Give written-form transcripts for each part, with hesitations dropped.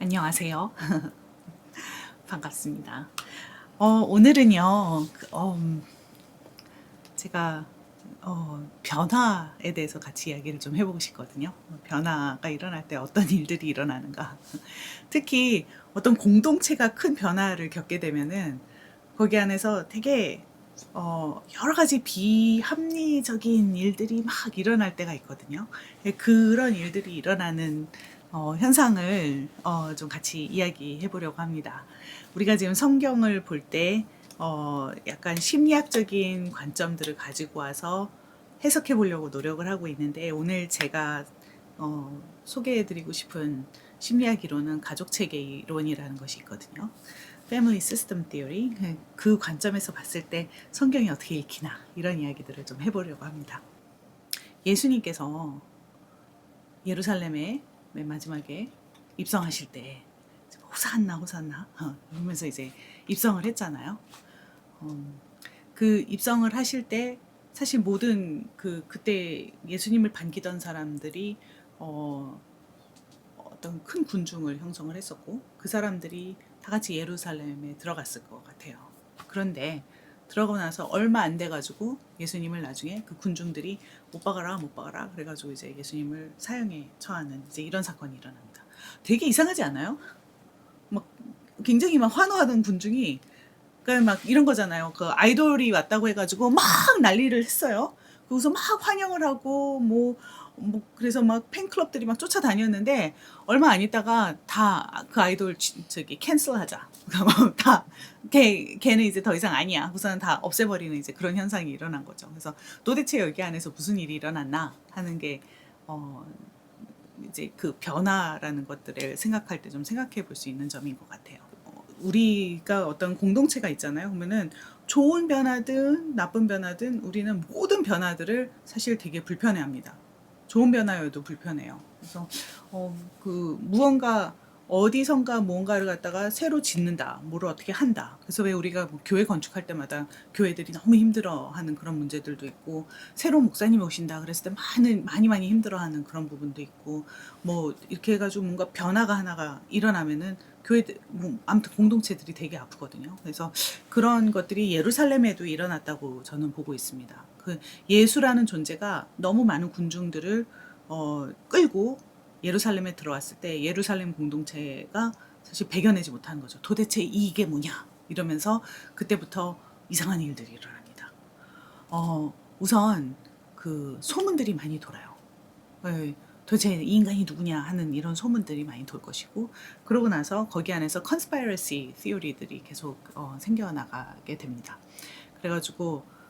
안녕하세요. 반갑습니다. 오늘은요, 제가 변화에 대해서 같이 이야기를 좀 해보고 싶거든요. 변화가 일어날 때 어떤 일들이 일어나는가. 특히 어떤 공동체가 큰 변화를 겪게 되면은 거기 안에서 되게 여러 가지 비합리적인 일들이 막 일어날 때가 있거든요. 그런 일들이 일어나는 현상을 좀 같이 이야기해 보려고 합니다. 우리가 지금 성경을 볼 때 약간 심리학적인 관점들을 가지고 와서 해석해 보려고 노력을 하고 있는데 오늘 제가 소개해 드리고 싶은 심리학 이론은 가족 체계 이론이라는 것이 있거든요. Family System Theory. 그 관점에서 봤을 때 성경이 어떻게 읽히나 이런 이야기들을 좀 해보려고 합니다. 예수님께서 예루살렘에 맨 마지막에 입성하실 때 호산나 호산나 이러면서 이제 입성을 했잖아요. 그 입성을 하실 때 사실 모든 그때 예수님을 반기던 사람들이 어떤 큰 군중을 형성을 했었고 그 사람들이 다 같이 예루살렘에 들어갔을 것 같아요. 그런데 들어가고 나서 얼마 안 돼가지고 예수님을 나중에 그 군중들이 못 박아라 못 박아라 그래가지고 이제 예수님을 사형에 처하는 이제 이런 사건이 일어납니다. 되게 이상하지 않아요? 막 굉장히 막 환호하던 군중이 그러니까 막 이런 거잖아요. 그 아이돌이 왔다고 해가지고 막 난리를 했어요. 그래서 막 환영을 하고 뭐 그래서 막 팬클럽들이 막 쫓아다녔는데 얼마 안 있다가 다 그 아이돌 저기 캔슬하자. 다 걔는 이제 더 이상 아니야. 우선 다 없애버리는 이제 그런 현상이 일어난 거죠. 그래서 도대체 여기 안에서 무슨 일이 일어났나 하는 게 어, 이제 그 변화라는 것들을 생각할 때 좀 생각해 볼 수 있는 점인 것 같아요. 우리가 어떤 공동체가 있잖아요. 그러면은 좋은 변화든 나쁜 변화든 우리는 모든 변화들을 사실 되게 불편해합니다. 좋은 변화여도 불편해요. 그래서 무언가 어디선가 뭔가를 갖다가 새로 짓는다, 뭐를 어떻게 한다. 그래서 왜 우리가 뭐 교회 건축할 때마다 교회들이 너무 힘들어하는 그런 문제들도 있고, 새로운 목사님이 오신다 그랬을 때 많이 힘들어하는 그런 부분도 있고, 뭐 이렇게 해가지고 뭔가 변화가 하나가 일어나면은 교회들, 뭐 아무튼 공동체들이 되게 아프거든요. 그래서 그런 것들이 예루살렘에도 일어났다고 저는 보고 있습니다. 그 예수라는 존재가 너무 많은 군중들을 끌고 예루살렘에 들어왔을 때 예루살렘 공동체가 사실 배겨내지 못하는 거죠. 도대체 이게 뭐냐 이러면서 그때부터 이상한 일들이 일어납니다. 우선 그 소문들이 많이 돌아요. 예, 도대체 이 인간이 누구냐 하는 이런 소문들이 많이 돌 것이고 그러고 나서 거기 안에서 conspiracy theory들이 계속 생겨나가게 됩니다. 그래가지고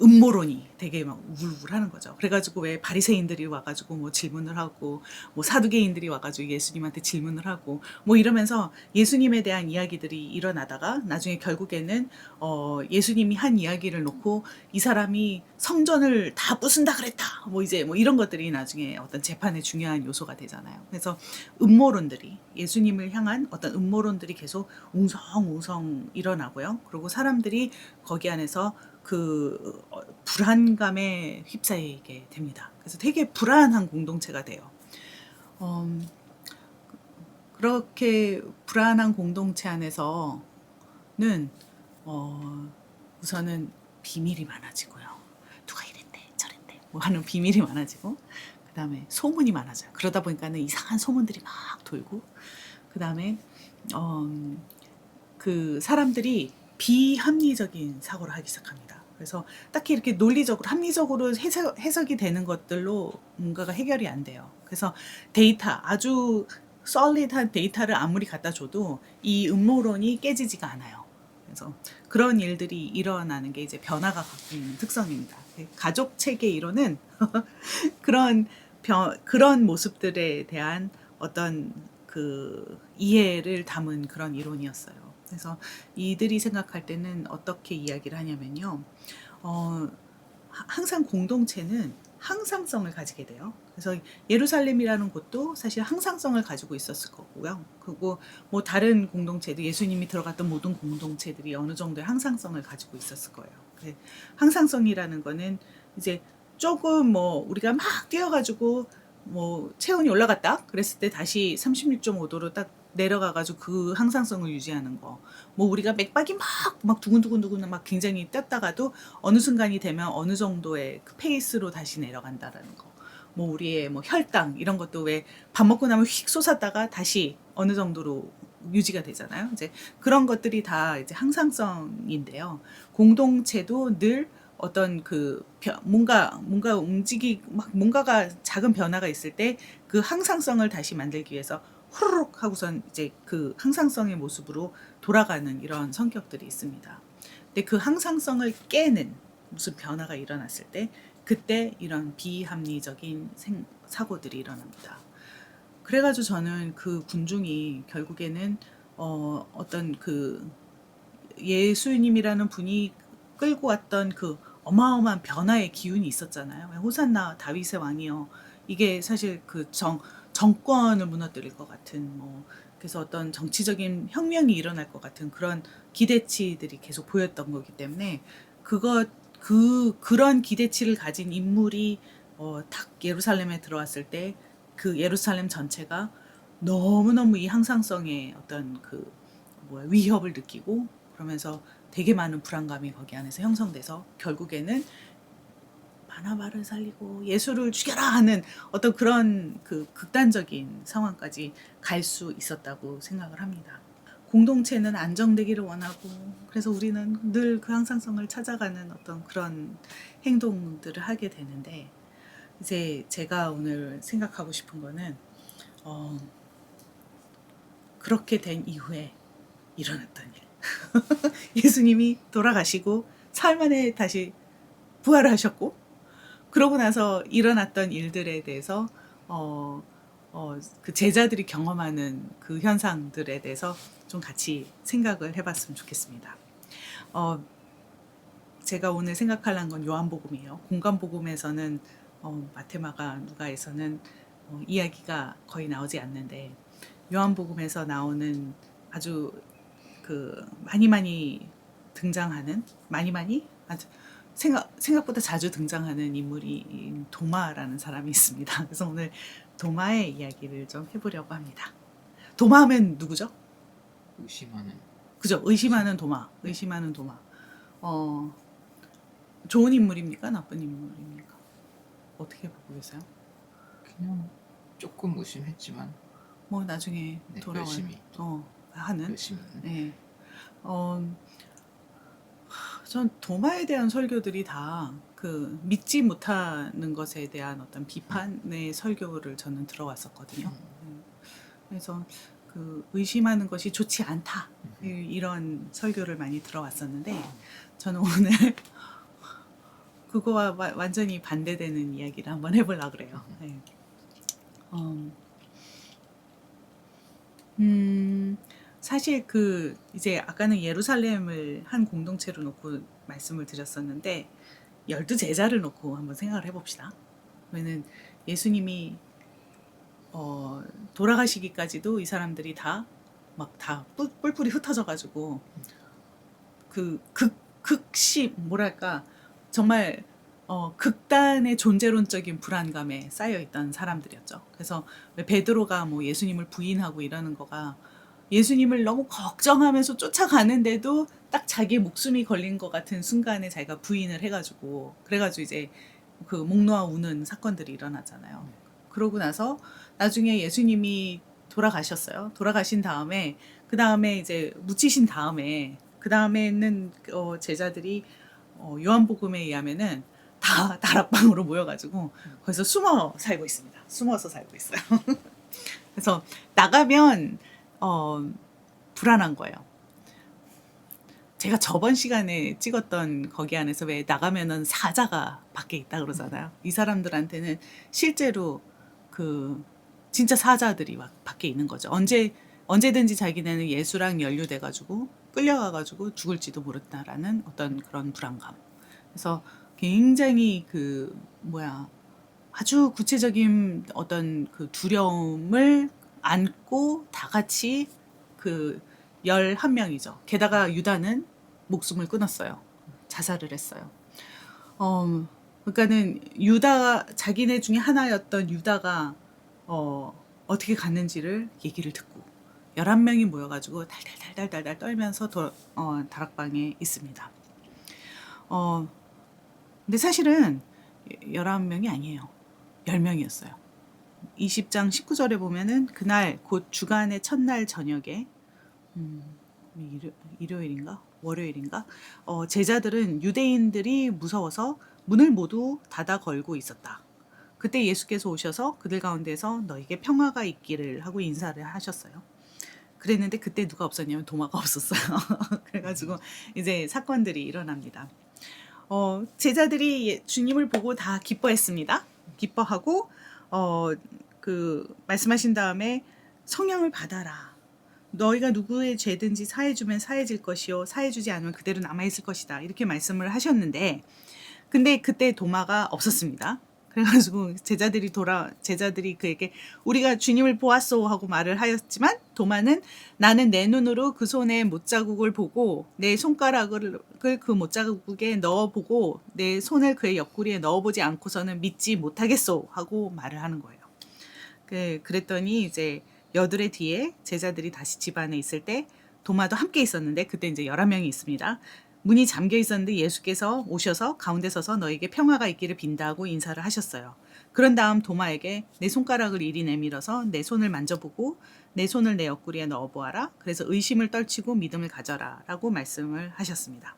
음모론이 되게 막 우울하는 거죠. 그래가지고 왜 바리새인들이 와가지고 뭐 질문을 하고 뭐 사두개인들이 와가지고 예수님한테 질문을 하고 뭐 이러면서 예수님에 대한 이야기들이 일어나다가 나중에 결국에는 예수님이 한 이야기를 놓고 이 사람이 성전을 다 부순다 그랬다 뭐 이제 뭐 이런 것들이 나중에 어떤 재판의 중요한 요소가 되잖아요. 그래서 음모론들이 예수님을 향한 어떤 음모론들이 계속 웅성웅성 일어나고요. 그리고 사람들이 거기 안에서 그 불안감에 휩싸이게 됩니다. 그래서 되게 불안한 공동체가 돼요. 그렇게 불안한 공동체 안에서는 우선은 비밀이 많아지고요. 누가 이랬대 저랬대 뭐 하는 비밀이 많아지고 그 다음에 소문이 많아져요. 그러다 보니까는 이상한 소문들이 막 돌고 그 다음에 그 사람들이 비합리적인 사고를 하기 시작합니다. 그래서 딱히 이렇게 논리적으로 합리적으로 해석이 되는 것들로 뭔가가 해결이 안 돼요. 그래서 데이터 아주 솔리드한 데이터를 아무리 갖다 줘도 이 음모론이 깨지지가 않아요. 그래서 그런 일들이 일어나는 게 이제 변화가 갖고 있는 특성입니다. 가족 체계 이론은 그런 모습들에 대한 어떤 그 이해를 담은 그런 이론이었어요. 그래서 이들이 생각할 때는 어떻게 이야기를 하냐면요. 어, 항상 공동체는 항상성을 가지게 돼요. 그래서 예루살렘이라는 곳도 사실 항상성을 가지고 있었을 거고요. 그리고 뭐 다른 공동체도 예수님이 들어갔던 모든 공동체들이 어느 정도의 항상성을 가지고 있었을 거예요. 항상성이라는 거는 이제 조금 뭐 우리가 막 뛰어가지고 뭐 체온이 올라갔다 그랬을 때 다시 36.5도로 딱 내려가가지고 그 항상성을 유지하는 거. 뭐 우리가 맥박이 막 두근두근두근 막 굉장히 뛰었다가도 어느 순간이 되면 어느 정도의 그 페이스로 다시 내려간다라는 거. 뭐 우리의 뭐 혈당 이런 것도 왜 밥 먹고 나면 휙 솟았다가 다시 어느 정도로 유지가 되잖아요. 이제 그런 것들이 다 이제 항상성인데요. 공동체도 늘 어떤 그 뭔가 막 뭔가가 작은 변화가 있을 때 그 항상성을 다시 만들기 위해서 후루룩 하고선 이제 그 항상성의 모습으로 돌아가는 이런 성격들이 있습니다. 근데 그 항상성을 깨는 무슨 변화가 일어났을 때 그때 이런 비합리적인 사고들이 일어납니다. 그래가지고 저는 그 군중이 결국에는 어떤 그 예수님이라는 분이 끌고 왔던 그 어마어마한 변화의 기운이 있었잖아요. 호산나 다윗의 왕이요. 이게 사실 그 정권을 무너뜨릴 것 같은 뭐 그래서 어떤 정치적인 혁명이 일어날 것 같은 그런 기대치들이 계속 보였던 거기 때문에 그런 기대치를 가진 인물이 딱 예루살렘에 들어왔을 때 그 예루살렘 전체가 너무너무 이 항상성의 어떤 그 위협을 느끼고 그러면서 되게 많은 불안감이 거기 안에서 형성돼서 결국에는 바나바를 살리고 예수를 죽여라 하는 어떤 그런 그 극단적인 상황까지 갈 수 있었다고 생각을 합니다. 공동체는 안정되기를 원하고 그래서 우리는 늘 그 항상성을 찾아가는 어떤 그런 행동들을 하게 되는데 이제 제가 오늘 생각하고 싶은 거는 어, 그렇게 된 이후에 일어났던 일. 예수님이 돌아가시고 사흘 만에 다시 부활하셨고 그러고 나서 일어났던 일들에 대해서 그 제자들이 경험하는 그 현상들에 대해서 좀 같이 생각을 해봤으면 좋겠습니다. 제가 오늘 생각하려는 건 요한복음이에요. 공간복음에서는 마테마가 누가에서는 이야기가 거의 나오지 않는데 요한복음에서 나오는 아주 그 많이 등장하는 아주 생각보다 자주 등장하는 인물이 도마라는 사람이 있습니다. 그래서 오늘 도마의 이야기를 좀 해보려고 합니다. 도마하면 누구죠? 의심하는. 그죠? 의심하는 도마. 좋은 인물입니까? 나쁜 인물입니까? 어떻게 보고 계세요? 그냥 조금 의심했지만 뭐 나중에 네, 돌아와요. 열심히 하는. 열심히 네. 전 도마에 대한 설교들이 다 그 믿지 못하는 것에 대한 어떤 비판의 설교를 저는 들어왔었거든요. 그래서 그 의심하는 것이 좋지 않다 이런 설교를 많이 들어왔었는데 저는 오늘 그거와 완전히 반대되는 이야기를 한번 해보려고 그래요. 네. 사실 그 이제 아까는 예루살렘을 한 공동체로 놓고 말씀을 드렸었는데 12제자를 놓고 한번 생각을 해봅시다. 왜냐면 예수님이 돌아가시기까지도 이 사람들이 다 막 다 뿔뿔이 흩어져가지고 그 극시 뭐랄까 정말 극단의 존재론적인 불안감에 쌓여있던 사람들이었죠. 그래서 베드로가 뭐 예수님을 부인하고 이러는 거가 예수님을 너무 걱정하면서 쫓아가는데도 딱 자기 목숨이 걸린 것 같은 순간에 자기가 부인을 해가지고 그래가지고 이제 그 목 놓아 우는 사건들이 일어나잖아요. 그러고 나서 나중에 예수님이 돌아가셨어요. 돌아가신 다음에 그 다음에 이제 묻히신 다음에 그 다음에는 제자들이 요한복음에 의하면은 다 다락방으로 모여가지고 거기서 숨어서 살고 있어요. 그래서 나가면 불안한 거예요. 제가 저번 시간에 찍었던 거기 안에서 왜 나가면은 사자가 밖에 있다 그러잖아요. 이 사람들한테는 실제로 그 진짜 사자들이 막 밖에 있는 거죠. 언제든지 자기네는 예수랑 연루돼가지고 끌려가가지고 죽을지도 모른다라는 어떤 그런 불안감. 그래서 굉장히 아주 구체적인 어떤 그 두려움을 안고 다 같이 그 11명이죠. 게다가 유다는 목숨을 끊었어요. 자살을 했어요. 그러니까는 유다 자기네 중에 하나였던 유다가 어떻게 갔는지를 얘기를 듣고 11명이 모여가지고 달달달달달 떨면서 다락방에 있습니다. 근데 사실은 11명이 아니에요. 10명이었어요. 20장 19절에 보면은 그날 곧 주간의 첫날 저녁에 일요일인가 월요일인가 제자들은 유대인들이 무서워서 문을 모두 닫아 걸고 있었다. 그때 예수께서 오셔서 그들 가운데서 너에게 평화가 있기를 하고 인사를 하셨어요. 그랬는데 그때 누가 없었냐면 도마가 없었어요. 그래가지고 이제 사건들이 일어납니다. 제자들이 주님을 보고 다 기뻐했습니다. 기뻐하고 말씀하신 다음에 성령을 받아라. 너희가 누구의 죄든지 사해주면 사해질 것이요 사해주지 않으면 그대로 남아있을 것이다. 이렇게 말씀을 하셨는데 근데 그때 도마가 없었습니다. 그래가지고 제자들이 그에게 우리가 주님을 보았소 하고 말을 하였지만 도마는 나는 내 눈으로 그 손에 못자국을 보고 내 손가락을 그 못자국에 넣어보고 내 손을 그의 옆구리에 넣어보지 않고서는 믿지 못하겠소 하고 말을 하는 거예요. 그랬더니 이제 여드레 뒤에 제자들이 다시 집 안에 있을 때 도마도 함께 있었는데 그때 이제 11명이 있습니다. 문이 잠겨 있었는데 예수께서 오셔서 가운데 서서 너에게 평화가 있기를 빈다고 인사를 하셨어요. 그런 다음 도마에게 내 손가락을 이리 내밀어서 내 손을 만져보고 내 손을 내 옆구리에 넣어보아라. 그래서 의심을 떨치고 믿음을 가져라 라고 말씀을 하셨습니다.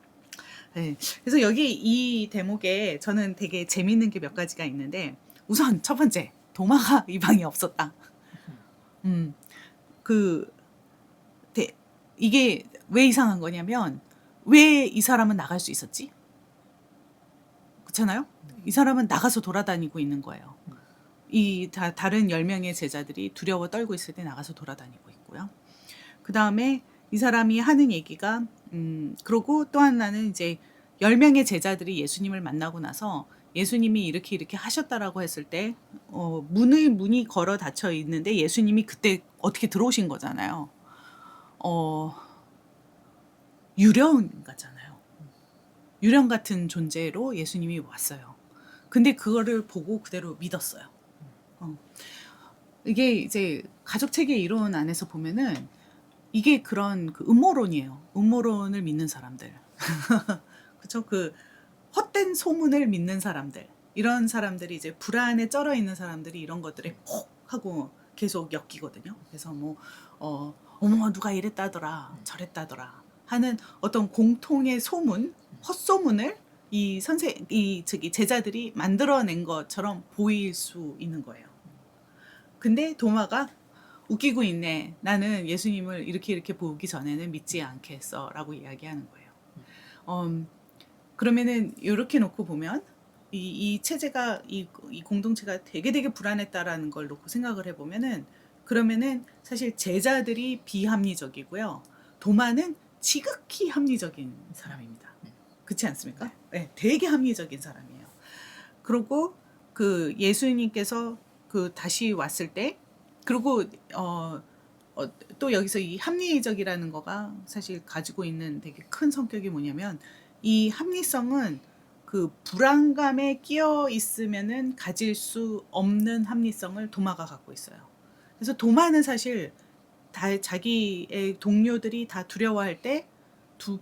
네, 그래서 여기 이 대목에 저는 되게 재밌는 게 몇 가지가 있는데 우선 첫 번째 도마가 이 방에 없었다. 이게 왜 이상한 거냐면 왜 이 사람은 나갈 수 있었지? 그렇잖아요? 이 사람은 나가서 돌아다니고 있는 거예요. 다른 10명의 제자들이 두려워 떨고 있을 때 나가서 돌아다니고 있고요. 그 다음에 이 사람이 하는 얘기가 그러고 또 하나는 이제 10명의 제자들이 예수님을 만나고 나서 예수님이 이렇게 하셨다라고 했을 때 문이 걸어 닫혀 있는데 예수님이 그때 어떻게 들어오신 거잖아요. 유령 같잖아요. 유령 같은 존재로 예수님이 왔어요. 근데 그거를 보고 그대로 믿었어요. 이게 이제 가족체계 이론 안에서 보면은 이게 그런 그 음모론이에요. 음모론을 믿는 사람들. 그쵸? 그 헛된 소문을 믿는 사람들. 이런 사람들이 이제 불안에 쩔어 있는 사람들이 이런 것들에 혹 하고 계속 엮이거든요. 그래서 어머 누가 이랬다더라 저랬다더라 하는 어떤 공통의 소문, 헛소문을 제자들이 만들어낸 것처럼 보일 수 있는 거예요. 근데 도마가 웃기고 있네. 나는 예수님을 이렇게 보기 전에는 믿지 않겠어. 라고 이야기하는 거예요. 그러면은 이렇게 놓고 보면 이 체제가 이 공동체가 되게 불안했다라는 걸 놓고 생각을 해보면은 그러면은 사실 제자들이 비합리적이고요. 도마는 지극히 합리적인 사람입니다. 그렇지 않습니까? 네, 되게 합리적인 사람이에요. 그리고 그 예수님께서 다시 왔을 때 그리고 또 여기서 이 합리적이라는 거가 사실 가지고 있는 되게 큰 성격이 뭐냐면 이 합리성은 그 불안감에 끼어 있으면은 가질 수 없는 합리성을 도마가 갖고 있어요. 그래서 도마는 사실 자기의 동료들이 다 두려워할 때,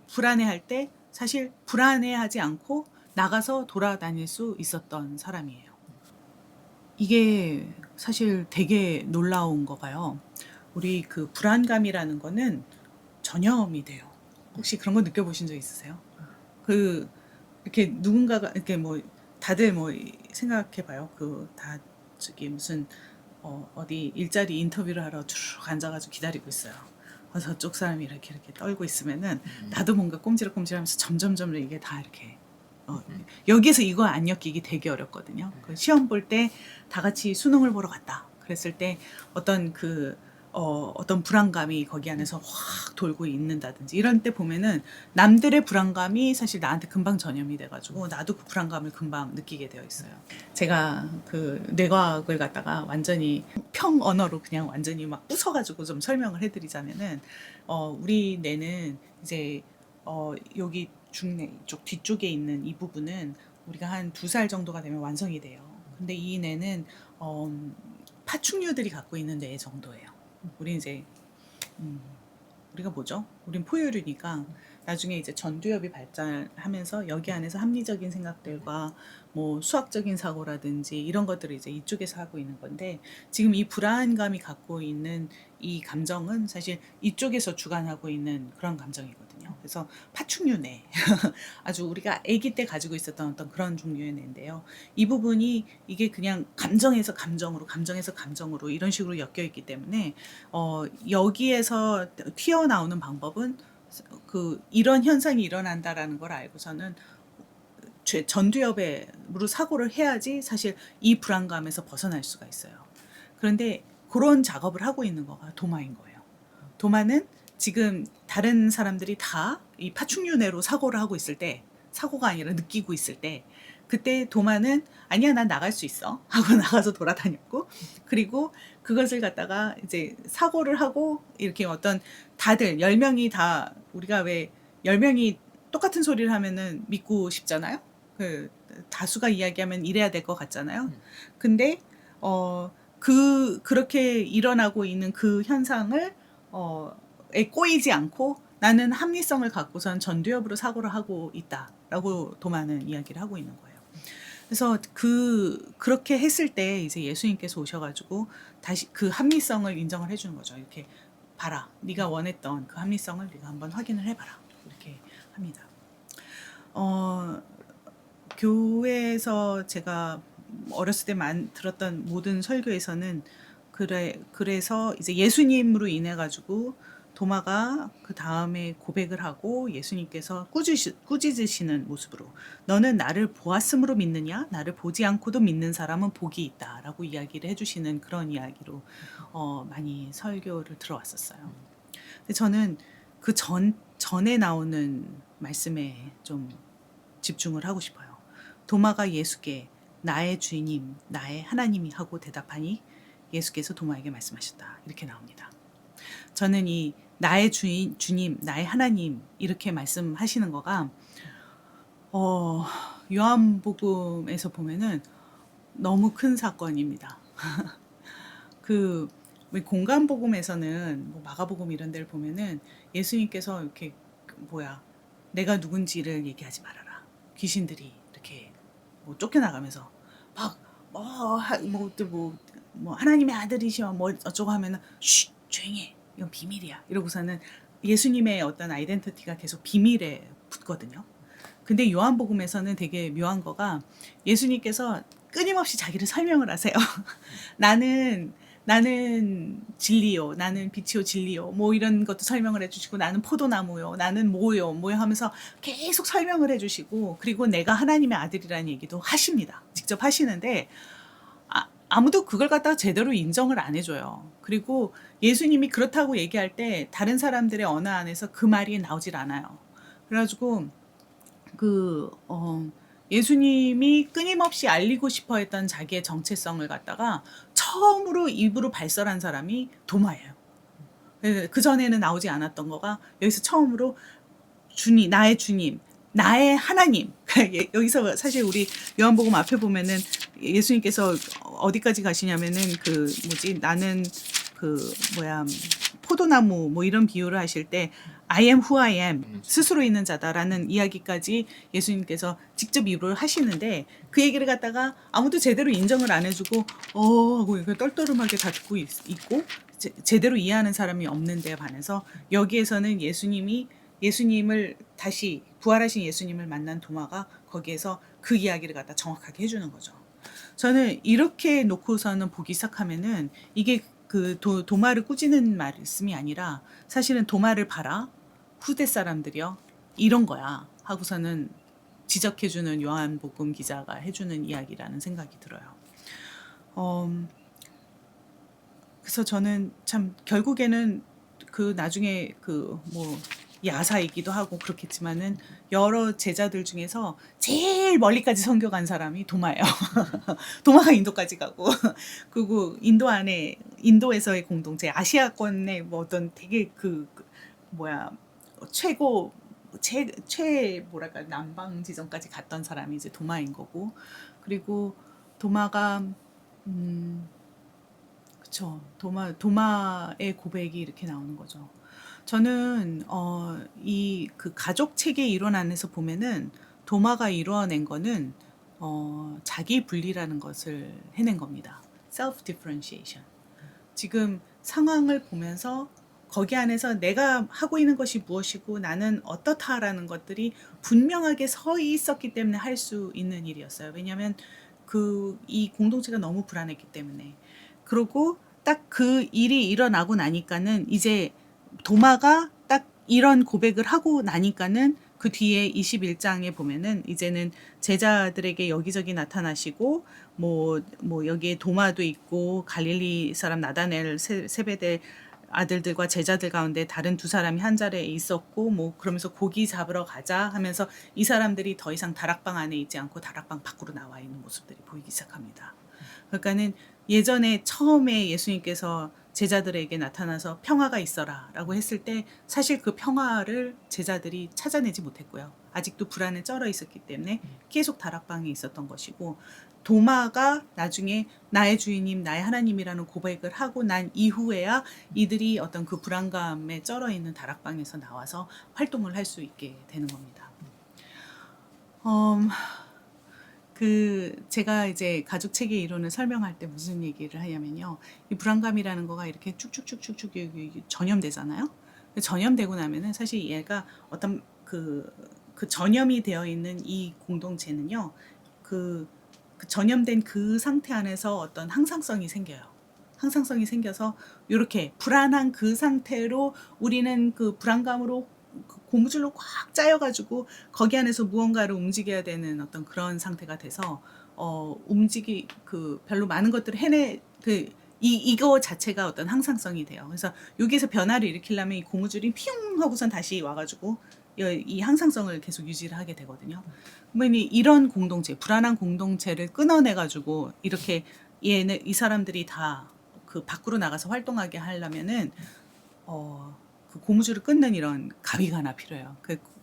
불안해할 때 사실 불안해하지 않고 나가서 돌아다닐 수 있었던 사람이에요. 이게 사실 되게 놀라운 거가요. 우리 그 불안감이라는 거는 전염이 돼요. 혹시 그런 거 느껴보신 적 있으세요? 이렇게 누군가가 이렇게 다들 생각해봐요. 무슨 어디 일자리 인터뷰를 하러 쭉 앉아가지고 기다리고 있어요. 저쪽 사람이 이렇게 떨고 있으면은 나도 뭔가 꼼지락꼼지락하면서 점점 이게 다 이렇게 여기에서 이거 안 엮이기 되게 어렵거든요. 시험 볼 때 다 같이 수능을 보러 갔다. 그랬을 때 어떤 불안감이 거기 안에서 확 돌고 있는다든지 이런 때 보면은 남들의 불안감이 사실 나한테 금방 전염이 돼가지고 나도 그 불안감을 금방 느끼게 되어 있어요. 제가 그 뇌과학을 갖다가 완전히 평언어로 그냥 완전히 막 부숴가지고 좀 설명을 해드리자면은 우리 뇌는 이제 여기 중뇌 이쪽 뒤쪽에 있는 이 부분은 우리가 한 2살 정도가 되면 완성이 돼요. 근데 이 뇌는 파충류들이 갖고 있는 뇌 정도예요. 우리 이제 우리가 뭐죠? 우린 포유류니까 나중에 이제 전두엽이 발달하면서 여기 안에서 합리적인 생각들과 뭐 수학적인 사고라든지 이런 것들을 이제 이쪽에서 하고 있는 건데 지금 이 불안감이 갖고 있는 이 감정은 사실 이쪽에서 주관하고 있는 그런 감정이거든요. 그래서 파충류뇌 아주 우리가 아기 때 가지고 있었던 어떤 그런 종류의 뇌인데요. 이 부분이 이게 그냥 감정에서 감정으로 감정에서 감정으로 이런 식으로 엮여 있기 때문에 여기에서 튀어나오는 방법은 그 이런 현상이 일어난다라는 걸 알고서는 전두엽으로 사고를 해야지 사실 이 불안감에서 벗어날 수가 있어요. 그런데 그런 작업을 하고 있는 거가 도마인 거예요. 도마는 지금 다른 사람들이 다 이 파충류뇌로 사고를 하고 있을 때, 사고가 아니라 느끼고 있을 때, 그때 도마는 아니야, 난 나갈 수 있어 하고 나가서 돌아다녔고, 그리고 그것을 갖다가 이제 사고를 하고 이렇게 어떤 다들 10명이 다 우리가 왜 10명이 똑같은 소리를 하면은 믿고 싶잖아요. 그 다수가 이야기하면 이래야 될 것 같잖아요. 근데 그렇게 일어나고 있는 그 현상을 에 꼬이지 않고 나는 합리성을 갖고선 전두엽으로 사고를 하고 있다라고 도마는 이야기를 하고 있는 거예요. 그래서 그렇게 했을 때 이제 예수님께서 오셔가지고 다시 그 합리성을 인정을 해주는 거죠. 이렇게 봐라, 네가 원했던 그 합리성을 네가 한번 확인을 해봐라. 이렇게 합니다. 교회에서 제가 어렸을 때 들었던 모든 설교에서는 그래서 이제 예수님으로 인해 가지고 도마가 그 다음에 고백을 하고 예수님께서 꾸짖으시는 모습으로 너는 나를 보았으므로 믿느냐? 나를 보지 않고도 믿는 사람은 복이 있다라고 이야기를 해주시는 그런 이야기로 많이 설교를 들어왔었어요. 근데 저는 그 전에 나오는 말씀에 좀 집중을 하고 싶어요. 도마가 예수께 나의 주님, 나의 하나님이 하고 대답하니 예수께서 도마에게 말씀하셨다. 이렇게 나옵니다. 저는 이 나의 주님, 나의 하나님 이렇게 말씀하시는 거가 요한복음에서 보면은 너무 큰 사건입니다. 그 공간복음에서는 뭐 마가복음 이런 데를 보면은 예수님께서 이렇게 내가 누군지를 얘기하지 말아라. 귀신들이 이렇게 뭐 쫓겨나가면서 뭐 하나님의 아들이시여 뭐 어쩌고 하면은 쉿 조용히 해. 이건 비밀이야. 이러고서는 예수님의 어떤 아이덴티티가 계속 비밀에 붙거든요. 근데 요한복음에서는 되게 묘한 거가 예수님께서 끊임없이 자기를 설명을 하세요. 나는 진리요, 나는 빛이요 진리요, 뭐 이런 것도 설명을 해주시고 나는 포도나무요, 나는 뭐요 하면서 계속 설명을 해주시고 그리고 내가 하나님의 아들이라는 얘기도 하십니다. 직접 하시는데 아무도 그걸 갖다가 제대로 인정을 안 해줘요. 그리고 예수님이 그렇다고 얘기할 때 다른 사람들의 언어 안에서 그 말이 나오질 않아요. 그래가지고 예수님이 끊임없이 알리고 싶어 했던 자기의 정체성을 갖다가 처음으로 입으로 발설한 사람이 도마예요. 그 전에는 나오지 않았던 거가 여기서 처음으로 나의 주님, 나의 하나님. 여기서 사실 우리 요한복음 앞에 보면은 예수님께서 어디까지 가시냐면은 나는 포도나무 뭐 이런 비유를 하실 때 I am who I am 스스로 있는 자다라는 이야기까지 예수님께서 직접 입으로 하시는데 그 얘기를 갖다가 아무도 제대로 인정을 안 해주고 하고 이렇게 떨떠름하게 다 듣고 있고 제대로 이해하는 사람이 없는 데에 반해서 여기에서는 예수님을 다시 부활하신 예수님을 만난 도마가 거기에서 그 이야기를 갖다 정확하게 해주는 거죠. 저는 이렇게 놓고서는 보기 시작하면은 이게 그 도마를 꾸짖는 말씀이 아니라 사실은 도마를 봐라 후대 사람들이요 이런 거야 하고서는 지적해주는 요한복음 기자가 해주는 이야기라는 생각이 들어요. 그래서 저는 참 결국에는 그 나중에 야사이기도 하고 그렇겠지만은 여러 제자들 중에서 제일 멀리까지 선교 간 사람이 도마예요. 도마가 인도까지 가고 그리고 인도에서의 공동체 아시아권의 뭐 어떤 되게 최고 최 뭐랄까 남방 지점까지 갔던 사람이 이제 도마인 거고, 그리고 도마가 그쵸, 도마의 고백이 이렇게 나오는 거죠. 저는 이 그 가족 체계 이론 안에서 보면은 도마가 이루어낸 거는 자기 분리라는 것을 해낸 겁니다. self differentiation. 지금 상황을 보면서 거기 안에서 내가 하고 있는 것이 무엇이고 나는 어떻다라는 것들이 분명하게 서 있었기 때문에 할 수 있는 일이었어요. 왜냐하면 이 공동체가 너무 불안했기 때문에. 그리고 딱 그 일이 일어나고 나니까는 이제 도마가 딱 이런 고백을 하고 나니까는 그 뒤에 21장에 보면은 이제는 제자들에게 여기저기 나타나시고 뭐 여기에 도마도 있고 갈릴리 사람 나다넬 세베대 아들들과 제자들 가운데 다른 두 사람이 한 자리에 있었고 뭐 그러면서 고기 잡으러 가자 하면서 이 사람들이 더 이상 다락방 안에 있지 않고 다락방 밖으로 나와 있는 모습들이 보이기 시작합니다. 그러니까는 예전에 처음에 예수님께서 제자들에게 나타나서 평화가 있어라라고 했을 때 사실 그 평화를 제자들이 찾아내지 못했고요. 아직도 불안에 쩔어 있었기 때문에 계속 다락방에 있었던 것이고, 도마가 나중에 나의 주인님, 나의 하나님이라는 고백을 하고 난 이후에야 이들이 어떤 그 불안감에 쩔어 있는 다락방에서 나와서 활동을 할 수 있게 되는 겁니다. 제가 이제 가족 체계 이론을 설명할 때 무슨 얘기를 하냐면요. 이 불안감이라는 거가 이렇게 쭉쭉쭉쭉쭉 전염되잖아요. 전염되고 나면은 사실 얘가 어떤 그 전염이 되어 있는 이 공동체는요. 그 전염된 그 상태 안에서 어떤 항상성이 생겨요. 항상성이 생겨서 이렇게 불안한 그 상태로 우리는 그 불안감으로 고무줄로 꽉 짜여가지고 거기 안에서 무언가를 움직여야 되는 어떤 그런 상태가 돼서 별로 많은 것들을 이거 자체가 어떤 항상성이 돼요. 그래서 여기에서 변화를 일으키려면 이 고무줄이 피웅 하고선 다시 와가지고 이 항상성을 계속 유지를 하게 되거든요. 그러면 이런 공동체, 불안한 공동체를 끊어내가지고 이렇게 이 사람들이 다 그 밖으로 나가서 활동하게 하려면은 그 고무줄을 끊는 이런 가위가 하나 필요해요.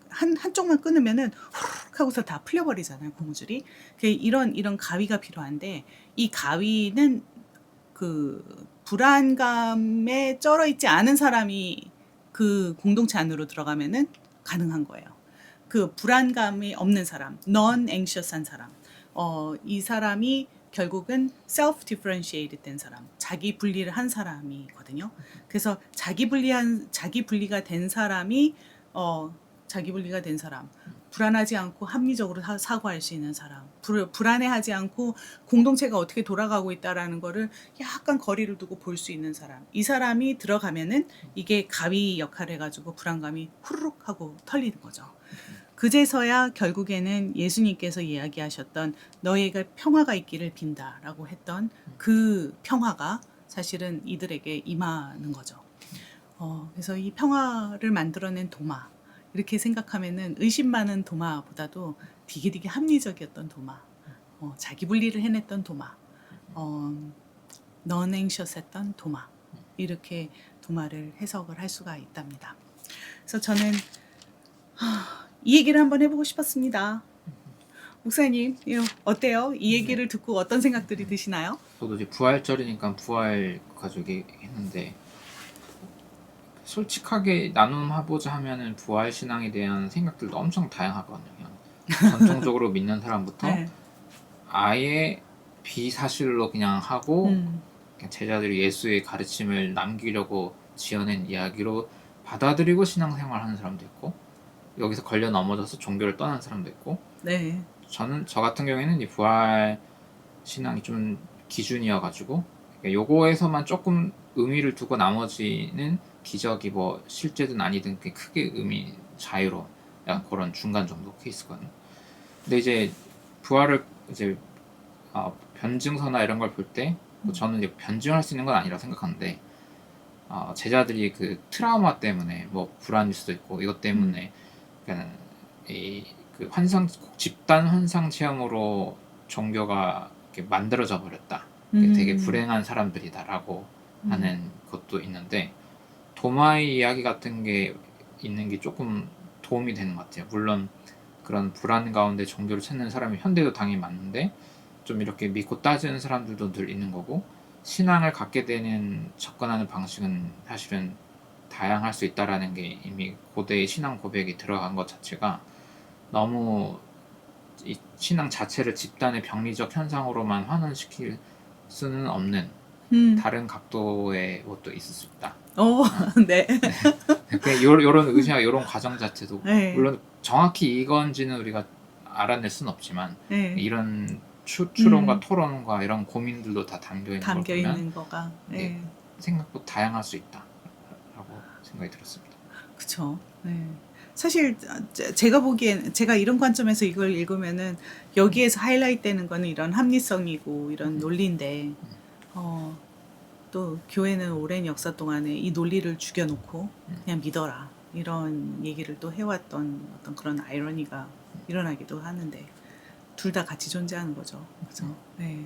한쪽만 끊으면은 후룩 하고서 다 풀려버리잖아요, 고무줄이. 이런 가위가 필요한데, 이 가위는 그 불안감에 쩔어 있지 않은 사람이 그 공동체 안으로 들어가면은 가능한 거예요. 그 불안감이 없는 사람, non-anxious한 사람, 이 사람이 결국은 self-differentiated 된 사람, 자기 분리를 한 사람이거든요. 그래서 자기 분리가 된 사람이 자기 분리가 된 사람, 불안하지 않고 합리적으로 사고할 수 있는 사람, 불안해하지 않고 공동체가 어떻게 돌아가고 있다라는 거를 약간 거리를 두고 볼 수 있는 사람, 이 사람이 들어가면은 이게 가위 역할을 해가지고 불안감이 후루룩 하고 털리는 거죠. 그제서야 결국에는 예수님께서 이야기하셨던 너희에게 평화가 있기를 빈다라고 했던 그 평화가 사실은 이들에게 임하는 거죠. 그래서 이 평화를 만들어낸 도마, 이렇게 생각하면은 의심 많은 도마보다도 되게 합리적이었던 도마, 자기 분리를 해냈던 도마, non-anxious했던 도마, 이렇게 도마를 해석을 할 수가 있답니다. 그래서 저는 이 얘기를 한번 해보고 싶었습니다. 목사님, 어때요? 이 얘기를 듣고 어떤 생각들이 드시나요? 저도 이제 부활절이니까 부활 가족이 했는데 솔직하게 나눔해보자 하면은 부활 신앙에 대한 생각들도 엄청 다양하거든요. 전통적으로 믿는 사람부터 네. 아예 비사실로 그냥 하고 음, 그냥 제자들이 예수의 가르침을 남기려고 지어낸 이야기로 받아들이고 신앙생활하는 사람도 있고, 여기서 걸려 넘어져서 종교를 떠난 사람도 있고, 네. 저 같은 경우에는 이 부활 신앙이 좀 기준이어가지고 요거에서만 조금 의미를 두고 나머지는 기적이 뭐 실제든 아니든 크게 의미 자유로 약간 그런 중간 정도 케이스거든요. 근데 이제 부활을 이제 변증서나 이런 걸 볼 때 저는 이제 변증할 수 있는 건 아니라 생각하는데, 제자들이 그 트라우마 때문에 뭐 불안일 수도 있고 이것 때문에 그러니까 그 집단 환상 체험으로 종교가 이렇게 만들어져 버렸다. 되게 불행한 사람들이다라고 하는 것도 있는데, 도마의 이야기 같은 게 있는 게 조금 도움이 되는 것 같아요. 물론 그런 불안 가운데 종교를 찾는 사람이 현대도 당연히 많은데 좀 이렇게 믿고 따지는 사람들도 늘 있는 거고 신앙을 갖게 되는 접근하는 방식은 사실은 다양할 수 있다라는 게 이미 고대의 신앙 고백이 들어간 것 자체가 너무 이 신앙 자체를 집단의 병리적 현상으로만 환원시킬 수는 없는 음. 다른 각도의 것도 있을 수 있다. 네. 요런 의지와 요런 과정 자체도 네. 물론 정확히 이건지는 우리가 알아낼 수는 없지만 네. 이런 추론과 음. 토론과 이런 고민들도 다 담겨 있는 걸 담겨 보면 있는 거가. 네. 네. 생각보다 다양할 수 있다라고 생각이 들었습니다. 그쵸. 네. 사실 제가 보기엔 제가 이런 관점에서 이걸 읽으면은 여기에서 하이라이트 되는 거는 이런 합리성이고 이런 논리인데 또 교회는 오랜 역사 동안에 이 논리를 죽여놓고 그냥 믿어라 이런 얘기를 또 해왔던 어떤 그런 아이러니가 일어나기도 하는데 둘 다 같이 존재하는 거죠. 그죠? 네.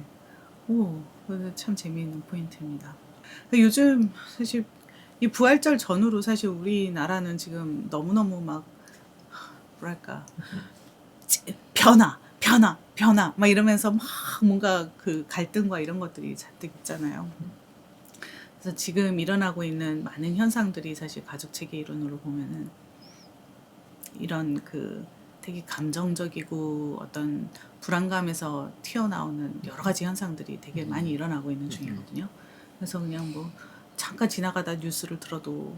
오, 그거 참 재미있는 포인트입니다. 요즘 사실 이 부활절 전후로 사실 우리나라는 지금 너무너무 막 뭐랄까 변화 막 이러면서 막 뭔가 그 갈등과 이런 것들이 잔뜩 있잖아요. 그래서 지금 일어나고 있는 많은 현상들이 사실 가족 체계 이론으로 보면은 이런 그 되게 감정적이고 어떤 불안감에서 튀어나오는 여러 가지 현상들이 되게 많이 일어나고 있는 중이거든요. 그래서 그냥 뭐 잠깐 지나가다 뉴스를 들어도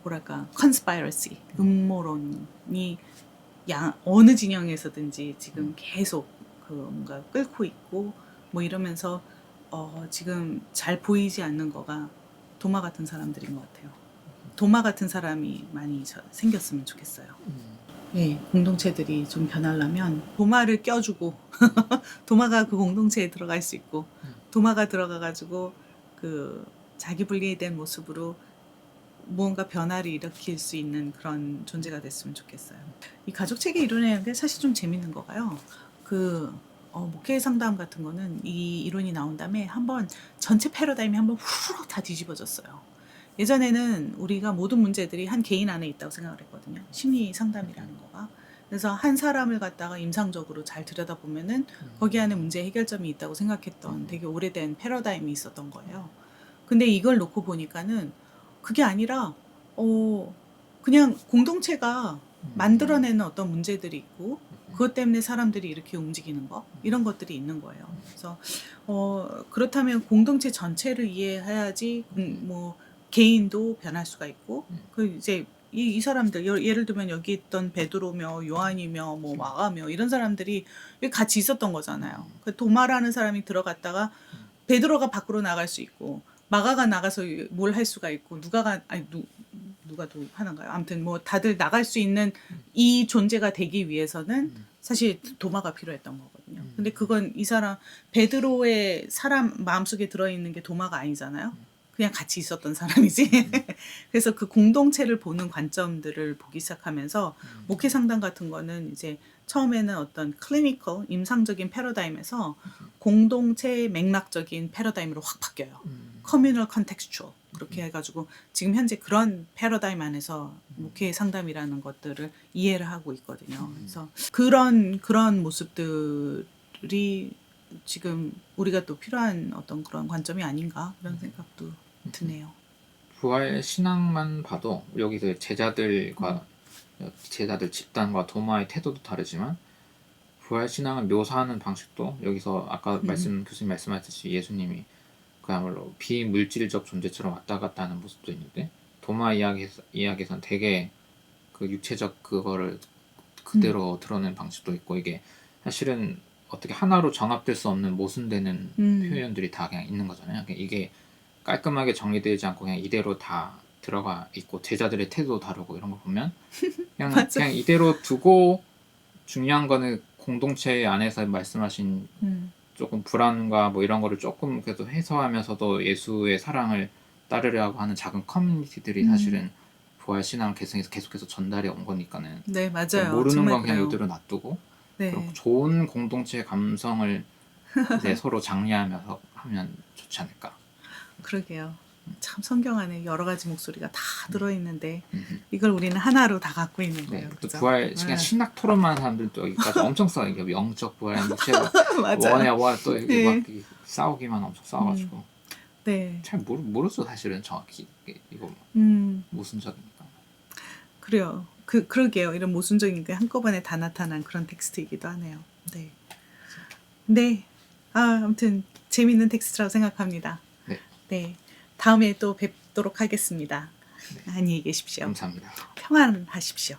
뭐랄까 conspiracy 음모론이 어느 진영에서든지 지금 계속 그 뭔가 끓고 있고 뭐 이러면서 지금 잘 보이지 않는 거가 도마 같은 사람들인 것 같아요. 도마 같은 사람이 많이 생겼으면 좋겠어요. 예, 공동체들이 좀 변하려면 도마를 껴주고 도마가 그 공동체에 들어갈 수 있고 도마가 들어가가지고 그 자기 분리된 모습으로 무언가 변화를 일으킬 수 있는 그런 존재가 됐으면 좋겠어요. 이 가족 체계 이론이라는 게 사실 좀 재밌는 거가요. 그 목회 상담 같은 거는 이 이론이 나온 다음에 한번 전체 패러다임이 한번 후루룩 다 뒤집어졌어요. 예전에는 우리가 모든 문제들이 한 개인 안에 있다고 생각을 했거든요. 심리 상담이라는 거가. 그래서 한 사람을 갖다가 임상적으로 잘 들여다보면은 거기 안에 문제 해결점이 있다고 생각했던 되게 오래된 패러다임이 있었던 거예요. 근데 이걸 놓고 보니까는 그게 아니라 그냥 공동체가 만들어내는 어떤 문제들이 있고 그것 때문에 사람들이 이렇게 움직이는 거 이런 것들이 있는 거예요. 그래서 그렇다면 공동체 전체를 이해해야지 뭐 개인도 변할 수가 있고 그 이제 이 사람들 예를 들면 여기 있던 베드로며 요한이며 뭐 마가며 이런 사람들이 같이 있었던 거잖아요. 그 도마라는 사람이 들어갔다가 베드로가 밖으로 나갈 수 있고 마가가 나가서 뭘 할 수가 있고 누가 또 하는가요? 아무튼 뭐 다들 나갈 수 있는 이 존재가 되기 위해서는 사실 도마가 필요했던 거거든요. 근데 그건 이 사람 베드로의 사람 마음속에 들어있는 게 도마가 아니잖아요. 그냥 같이 있었던 사람이지. 그래서 그 공동체를 보는 관점들을 보기 시작하면서 목회 상담 같은 거는 이제 처음에는 어떤 클리니컬 임상적인 패러다임에서 공동체 맥락적인 패러다임으로 확 바뀌어요. 커뮤널 컨텍스추얼 그렇게 해가지고 지금 현재 그런 패러다임 안에서 목회 상담이라는 것들을 이해를 하고 있거든요. 그래서 그런 모습들이 지금 우리가 또 필요한 어떤 그런 관점이 아닌가 그런 생각도 드네요. 부활 신앙만 봐도 여기서 제자들 집단과 도마의 태도도 다르지만 부활 신앙을 묘사하는 방식도 여기서 아까 교수님 말씀하셨듯이 예수님이 그야말로 비물질적 존재처럼 왔다 갔다 하는 모습도 있는데 도마 이야기에서는 되게 그 육체적 그거를 그대로 드러낸 방식도 있고 이게 사실은 어떻게 하나로 정합될 수 없는 모순되는 표현들이 다 그냥 있는 거잖아요. 이게 깔끔하게 정리되지 않고 그냥 이대로 다 들어가 있고 제자들의 태도도 다르고 이런 거 보면 그냥 이대로 두고 중요한 거는 공동체 안에서 말씀하신 조금 불안과 뭐 이런 거를 조금 그래도 해소하면서도 예수의 사랑을 따르려고 하는 작은 커뮤니티들이 사실은 부활 신앙을 계속해서 전달해 온 거니까는 네, 맞아요. 모르는 건 그냥 그래요. 이대로 놔두고 네. 좋은 공동체 감성을 이제 서로 장려하면서 하면 좋지 않을까. 그러게요. 참 성경 안에 여러 가지 목소리가 다 들어있는데 음. 이걸 우리는 하나로 다 갖고 있는 네, 거예요. 또 그죠? 부활 시간 네. 신학 토론만 하는 사람들도 여기까지 엄청 싸워. 이게 영적 부활, 육체가 맞아요. 원해 와또 이렇게 네. 막 이렇게 싸우기만 엄청 싸워가지고 네. 잘 모르죠 사실은 정확히 이거 모순적이니까. 그래요. 그러게요. 이런 모순적인 게 한꺼번에 다 나타난 그런 텍스트이기도 하네요. 네. 네. 아무튼 재미있는 텍스트라고 생각합니다. 네, 네. 다음에 또 뵙도록 하겠습니다. 안녕히 계십시오. 감사합니다. 평안하십시오.